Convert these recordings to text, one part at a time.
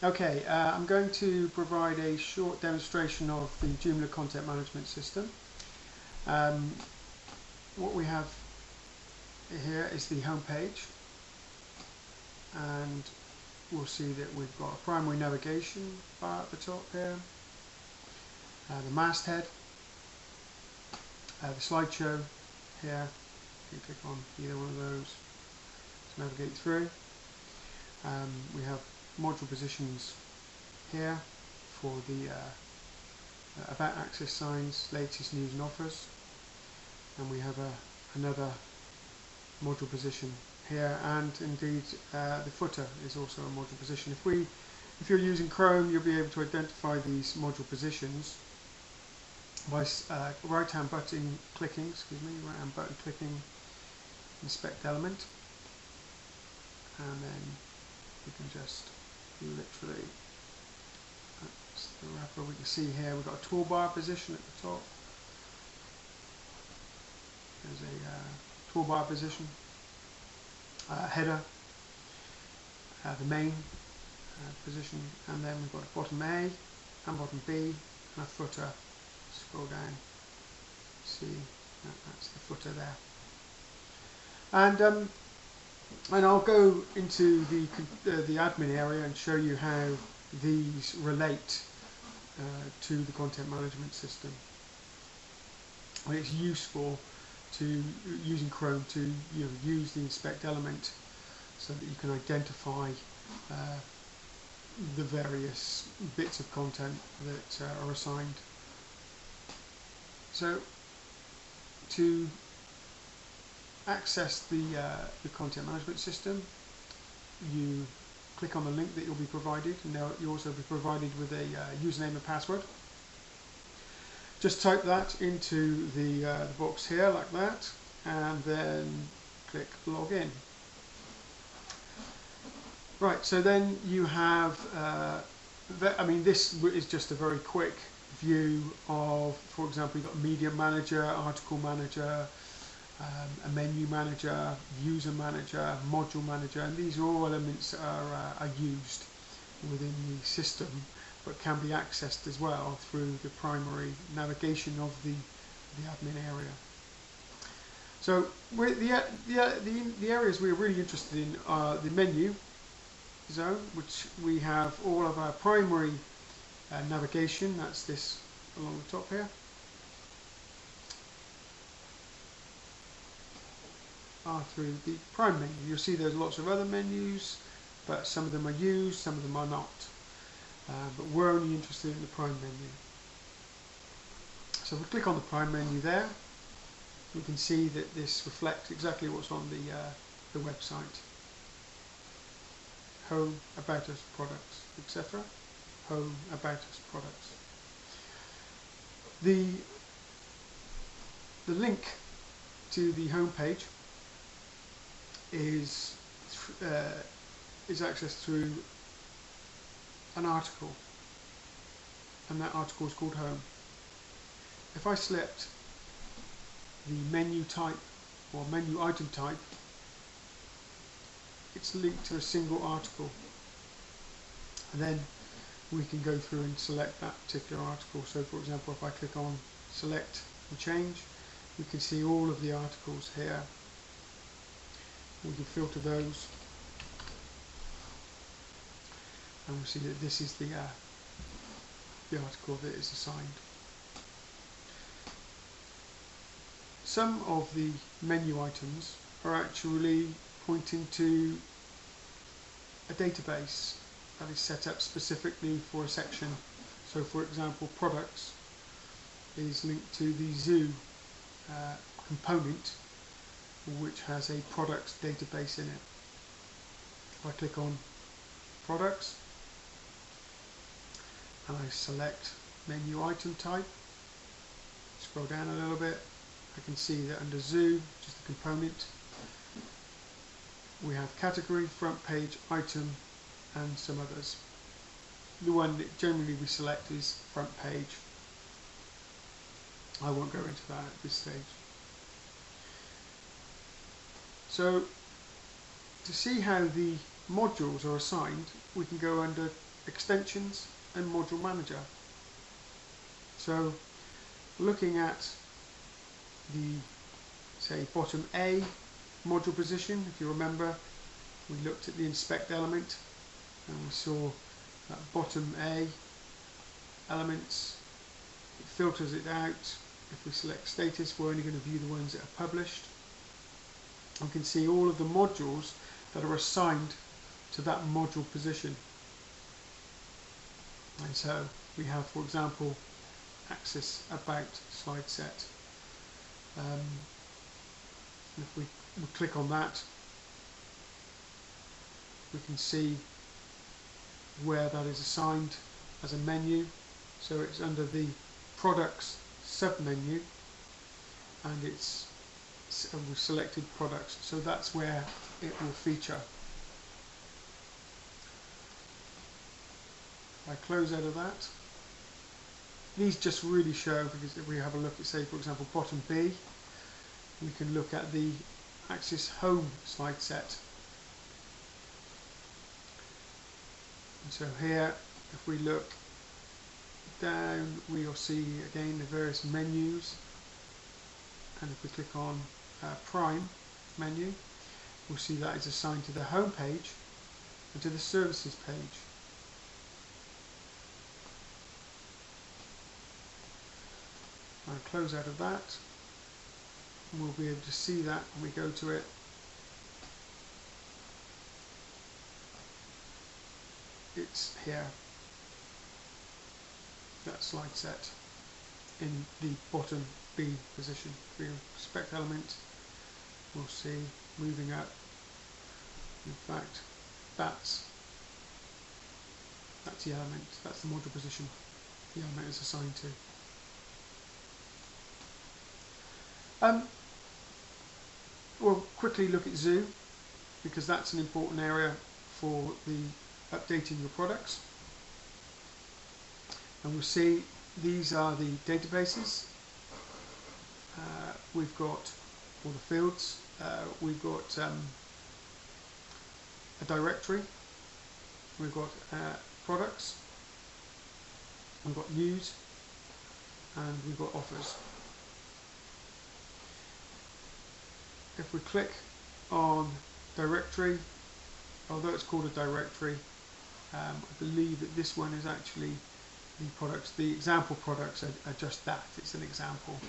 Okay, I'm going to provide a short demonstration of the Joomla content management system. What we have here is the home page, and we'll see that we've got a primary navigation bar at the top here, the masthead, the slideshow here. You click on either one of those to navigate through. We have module positions here for the about access signs, latest news and offers, and we have another module position here, and indeed the footer is also a module position. If you're using Chrome, you'll be able to identify these module positions by right hand button clicking, inspect element, and then we can just literally, that's the wrapper. We can see here we've got a toolbar position at the top. There's a toolbar position, header, the main position, and then we've got a bottom A and bottom B and a footer. Scroll down, see that's the footer there. And I'll go into the admin area and show you how these relate to the content management system. And it's useful to using Chrome to use the inspect element so that you can identify the various bits of content that are assigned. So to access the content management system, you click on the link that you'll be provided, and you'll also be provided with a username and password. Just type that into the box here like that, and then click login. Right, so then you have, this is just a very quick view of, for example, you've got media manager, article manager, a menu manager, user manager, module manager, and these are all elements that are used within the system, but can be accessed as well through the primary navigation of the admin area. So the areas we're really interested in are the menu zone, which we have all of our primary navigation. That's this along the top here. Through the prime menu. You'll see there's lots of other menus, but some of them are used, some of them are not. But we're only interested in the prime menu. So if we click on the prime menu there, we can see that this reflects exactly what's on the website. Home, about us, products, etc. Home, about us, products. The link to the home page is accessed through an article, and that article is called Home. If I select the menu type or menu item type, it's linked to a single article, and then we can go through and select that particular article. So for example, if I click on select and change, we can see all of the articles here. We can filter those, and we'll see that this is the article that is assigned. Some of the menu items are actually pointing to a database that is set up specifically for a section. So for example, products is linked to the zoo component, which has a products database in it. If I click on products and I select menu item type, scroll down a little bit, I can see that under zoo, which is the component, we have category, front page, item, and some others. The one that generally we select is front page. I won't go into that at this stage. So to see how the modules are assigned, we can go under extensions and module manager. So looking at the, say, bottom A module position, if you remember, we looked at the inspect element and we saw that bottom A elements, it filters it out. If we select status, we're only going to view the ones that are published. We can see all of the modules that are assigned to that module position. And so we have, for example, axis about slide set. If we click on that, we can see where that is assigned as a menu. So it's under the products submenu, and we've selected products, so that's where it will feature. I close out of that. These just really show, because if we have a look at, say, for example, bottom B, we can look at the axis home slide set. And so here, if we look down, we'll see again the various menus, and if we click on Prime menu, we'll see that is assigned to the home page and to the services page. I'll close out of that, and we'll be able to see that when we go to it. It's here, that slide set in the bottom B position. If we inspect element, we'll see moving up. In fact, that's the element, that's the module position the element is assigned to. We'll quickly look at Zoo, because that's an important area for the updating your products. And we'll see these are the databases. We've got all the fields. We've got a directory. We've got products. We've got news, and we've got offers. If we click on directory, although it's called a directory, I believe that this one is actually the products. The example products are just that, it's an example,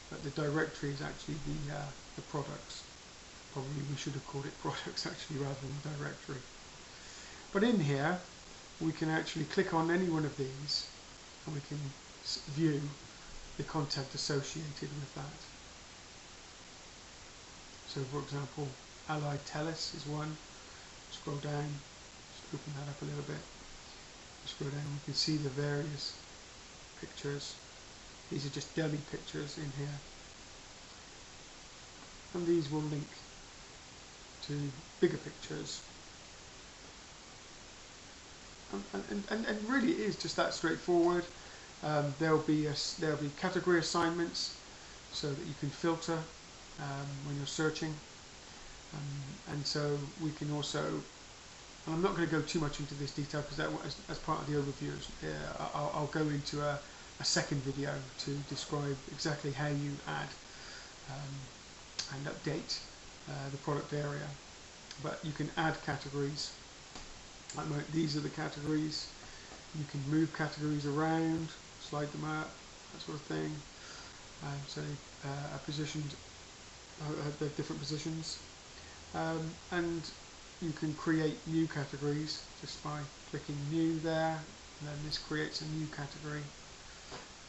but the directory is actually the products. Probably we should have called it products actually rather than directory. But in here we can actually click on any one of these and we can view the content associated with that. So for example, Allied Telus is one. Scroll down, just open that up a little bit. Scroll down, we can see the various pictures. These are just dummy pictures in here. And these will link to bigger pictures. And really it is just that straightforward. There'll be category assignments so that you can filter when you're searching, and so we can also, and I'm not going to go too much into this detail because that, as part of the overview, I'll go into a second video to describe exactly how you add and update the product area. But you can add categories. These are the categories. You can move categories around, slide them up, that sort of thing. So are positioned, they're different positions, and you can create new categories just by clicking new there, and then this creates a new category,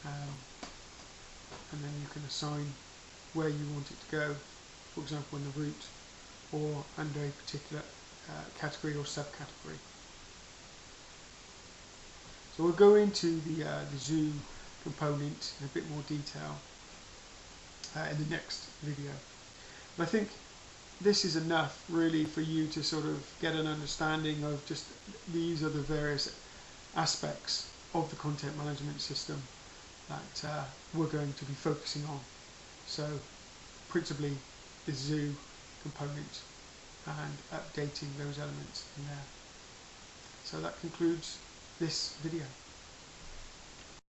and then you can assign where you want it to go, for example in the root or under a particular category or subcategory. So we'll go into the Zoo component in a bit more detail in the next video. But I think this is enough really for you to sort of get an understanding of just these are the various aspects of the content management system that we're going to be focusing on. So principally the Zoo component and updating those elements in there. So that concludes this video.